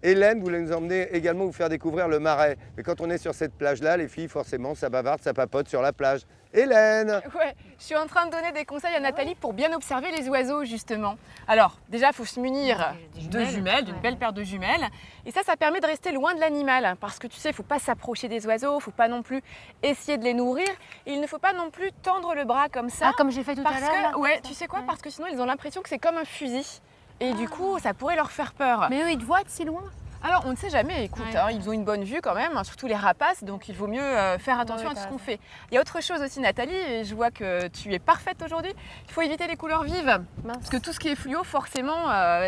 Hélène voulait nous emmener également vous faire découvrir le Marais. Mais quand on est sur cette plage-là, les filles, forcément, ça bavarde, ça papote sur la plage. Hélène! Ouais, je suis en train de donner des conseils à Nathalie pour bien observer les oiseaux, justement. Alors, déjà, il faut se munir de jumelles, d'une belle paire de jumelles. Et ça permet de rester loin de l'animal. Parce que tu sais, il ne faut pas s'approcher des oiseaux, il ne faut pas non plus essayer de les nourrir. Et il ne faut pas non plus tendre le bras comme ça. Ah, comme j'ai fait tout à l'heure. Ouais, tu sais quoi? Parce que sinon, ils ont l'impression que c'est comme un fusil. Et du coup, ça pourrait leur faire peur. Mais eux, ils te voient de si loin. Alors, on ne sait jamais, écoute, Ouais. ils ont une bonne vue quand même, surtout les rapaces, donc il vaut mieux faire attention à tout ce qu'on fait. Il y a autre chose aussi, Nathalie, et je vois que tu es parfaite aujourd'hui, il faut éviter les couleurs vives. Parce que tout ce qui est fluo, forcément,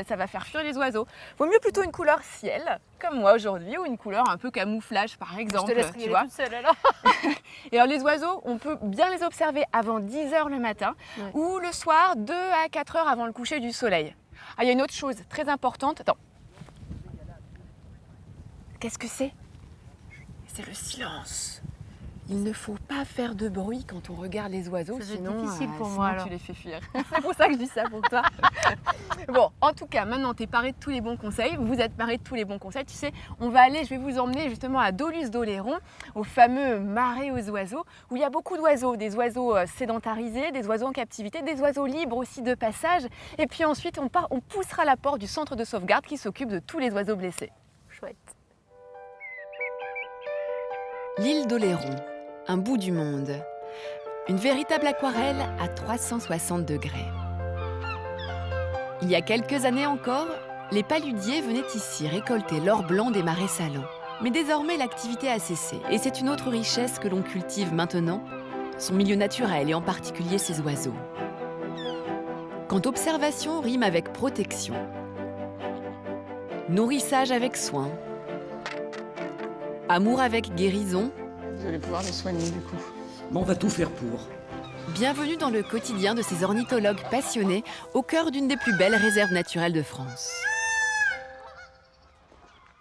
ça va faire fuir les oiseaux. Vaut mieux plutôt une couleur ciel, comme moi aujourd'hui, ou une couleur un peu camouflage, par exemple. Je te laisse tu vois. toute seule alors. Et alors, les oiseaux, on peut bien les observer avant 10 h le matin, ou le soir, 2 à 4 heures avant le coucher du soleil. Ah, il y a une autre chose très importante. Attends. Qu'est-ce que c'est? C'est le silence. Il ne faut pas faire de bruit quand on regarde les oiseaux, Ça va être sinon, difficile pour sinon moi, alors. tu les fais fuir. C'est pour ça que je dis ça pour toi. Bon, en tout cas, maintenant tu es paré de tous les bons conseils, vous êtes paré de tous les bons conseils. Tu sais, on va aller, je vais vous emmener justement à Doluce-d'Oléron, au fameux marais aux oiseaux, où il y a beaucoup d'oiseaux, des oiseaux sédentarisés, des oiseaux en captivité, des oiseaux libres aussi de passage. Et puis ensuite, on poussera la porte du centre de sauvegarde qui s'occupe de tous les oiseaux blessés. Chouette. L'île d'Oléron, un bout du monde. Une véritable aquarelle à 360 degrés. Il y a quelques années encore, les paludiers venaient ici récolter l'or blanc des marais salants. Mais désormais, l'activité a cessé et c'est une autre richesse que l'on cultive maintenant, son milieu naturel et en particulier ses oiseaux. Quand observation rime avec protection, nourrissage avec soin, amour avec guérison, Vous allez pouvoir les soigner du coup. Bon, on va tout faire pour. bienvenue dans le quotidien de ces ornithologues passionnés au cœur d'une des plus belles réserves naturelles de France.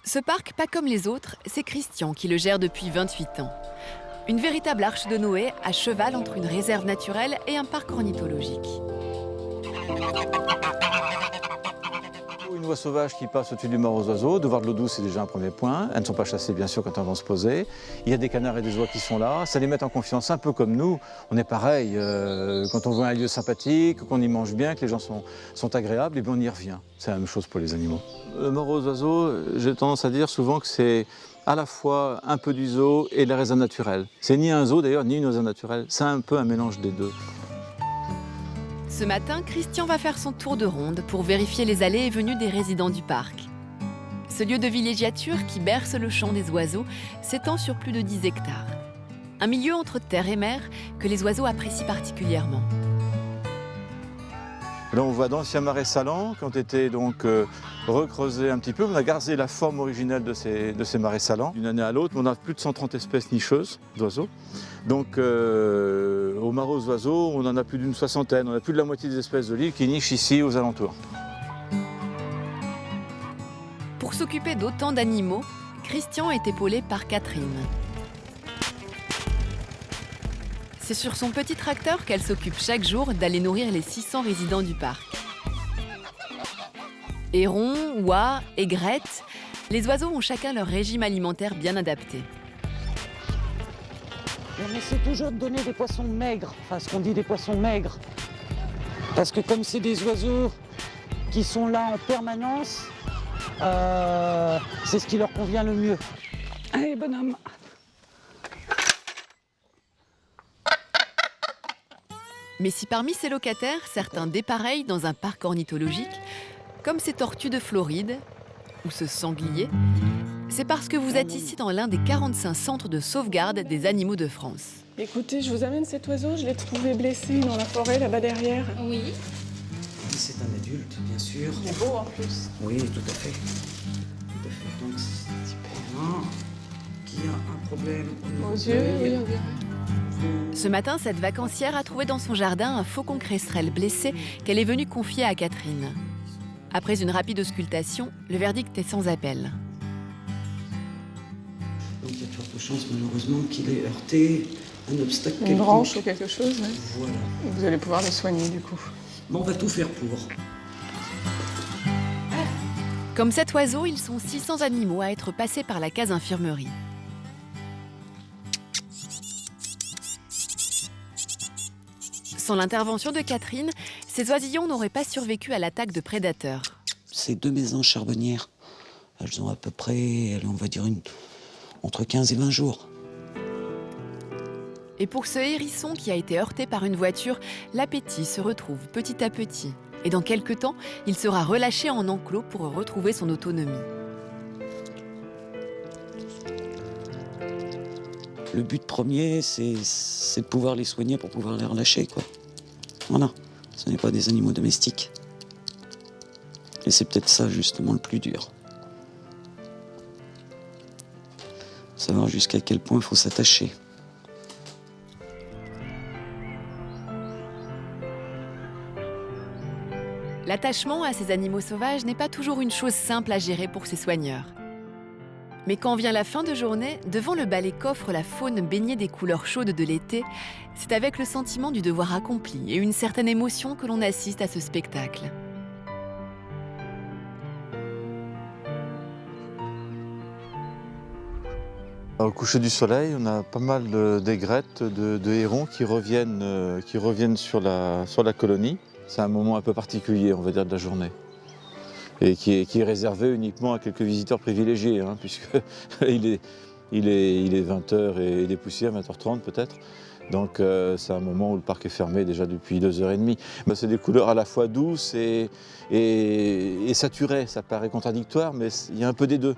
Ce parc, pas comme les autres, c'est Christian qui le gère depuis 28 ans. Une véritable arche de Noé à cheval entre une réserve naturelle et un parc ornithologique. Une oie sauvage qui passe au-dessus du mort aux oiseaux, de voir de l'eau douce, c'est déjà un premier point. Elles ne sont pas chassées, bien sûr, quand elles vont se poser. Il y a des canards et des oies qui sont là. Ça les met en confiance, un peu comme nous. On est pareil. Quand on voit un lieu sympathique, qu'on y mange bien, que les gens sont agréables, et bien on y revient. C'est la même chose pour les animaux. Le mort aux oiseaux, j'ai tendance à dire souvent que c'est à la fois un peu du zoo et de la réserve naturelle. C'est ni un zoo d'ailleurs, ni une réserve naturelle. C'est un peu un mélange des deux. Ce matin, Christian va faire son tour de ronde pour vérifier les allées et venues des résidents du parc. Ce lieu de villégiature qui berce le chant des oiseaux s'étend sur plus de 10 hectares. Un milieu entre terre et mer que les oiseaux apprécient particulièrement. Là, on voit d'anciens marais salants qui ont été donc recreusés un petit peu. On a gardé la forme originelle de ces marais salants. D'une année à l'autre, on a plus de 130 espèces nicheuses d'oiseaux. Donc, au marais aux oiseaux, on en a plus d'une soixantaine. On a plus de la moitié des espèces de l'île qui nichent ici aux alentours. Pour s'occuper d'autant d'animaux, Christian est épaulé par Catherine. C'est sur son petit tracteur qu'elle s'occupe chaque jour d'aller nourrir les 600 résidents du parc. Hérons, oies, aigrettes, les oiseaux ont chacun leur régime alimentaire bien adapté. On essaie toujours de donner des poissons maigres, enfin ce qu'on dit des poissons maigres. Parce que comme c'est des oiseaux qui sont là en permanence, c'est ce qui leur convient le mieux. Allez, bonhomme. Mais si parmi ces locataires, certains dépareillent dans un parc ornithologique, comme ces tortues de Floride ou ce sanglier, c'est parce que vous êtes ici dans l'un des 45 centres de sauvegarde des animaux de France. Écoutez, je vous amène cet oiseau, je l'ai trouvé blessé dans la forêt là-bas derrière. Oui. C'est un adulte, bien sûr. Il est beau en plus. Oui, tout à fait. Tout à fait. Donc, c'est un petit peu qui a un problème Aux de yeux, l'œil. oui, on dirait. Ce matin, cette vacancière a trouvé dans son jardin un faucon cresserelle blessé qu'elle est venue confier à Catherine. Après une rapide auscultation, le verdict est sans appel. Donc, il y a de fortes chances, malheureusement, qu'il ait heurté un obstacle Une quelconque. branche ou quelque chose, ouais. Voilà. Et vous allez pouvoir le soigner du coup. Bon, on va tout faire pour. Comme cet oiseau, ils sont 600 animaux à être passés par la case infirmerie. Sans l'intervention de Catherine, ces oisillons n'auraient pas survécu à l'attaque de prédateurs. Ces 2 mésanges charbonnières, elles ont à peu près, on va dire, entre 15 et 20 jours. Et pour ce hérisson qui a été heurté par une voiture, l'appétit se retrouve petit à petit. Et dans quelques temps, il sera relâché en enclos pour retrouver son autonomie. Le but premier, c'est de pouvoir les soigner pour pouvoir les relâcher, quoi. Voilà, ce n'est pas des animaux domestiques. Et c'est peut-être ça, justement, le plus dur. Savoir jusqu'à quel point il faut s'attacher. L'attachement à ces animaux sauvages n'est pas toujours une chose simple à gérer pour ces soigneurs. Mais quand vient la fin de journée, devant le balai qu'offre la faune baignée des couleurs chaudes de l'été, c'est avec le sentiment du devoir accompli et une certaine émotion que l'on assiste à ce spectacle. Au coucher du soleil, on a pas mal d'aigrettes, de hérons qui reviennent sur la colonie. C'est un moment un peu particulier, on va dire, de la journée. Et qui est réservé uniquement à quelques visiteurs privilégiés, hein, puisqu'il est 20h et des poussières, 20h30 peut-être. Donc c'est un moment où le parc est fermé déjà depuis 2h30. C'est des couleurs à la fois douces et saturées. Ça paraît contradictoire, mais il y a un peu des deux.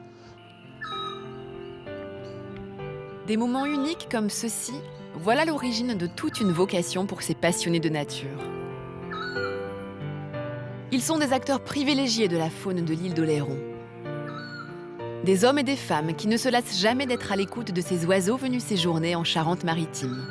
Des moments uniques comme ceux-ci, voilà l'origine de toute une vocation pour ces passionnés de nature. Ils sont des acteurs privilégiés de la faune de l'île d'Oléron. Des hommes et des femmes qui ne se lassent jamais d'être à l'écoute de ces oiseaux venus séjourner en Charente-Maritime.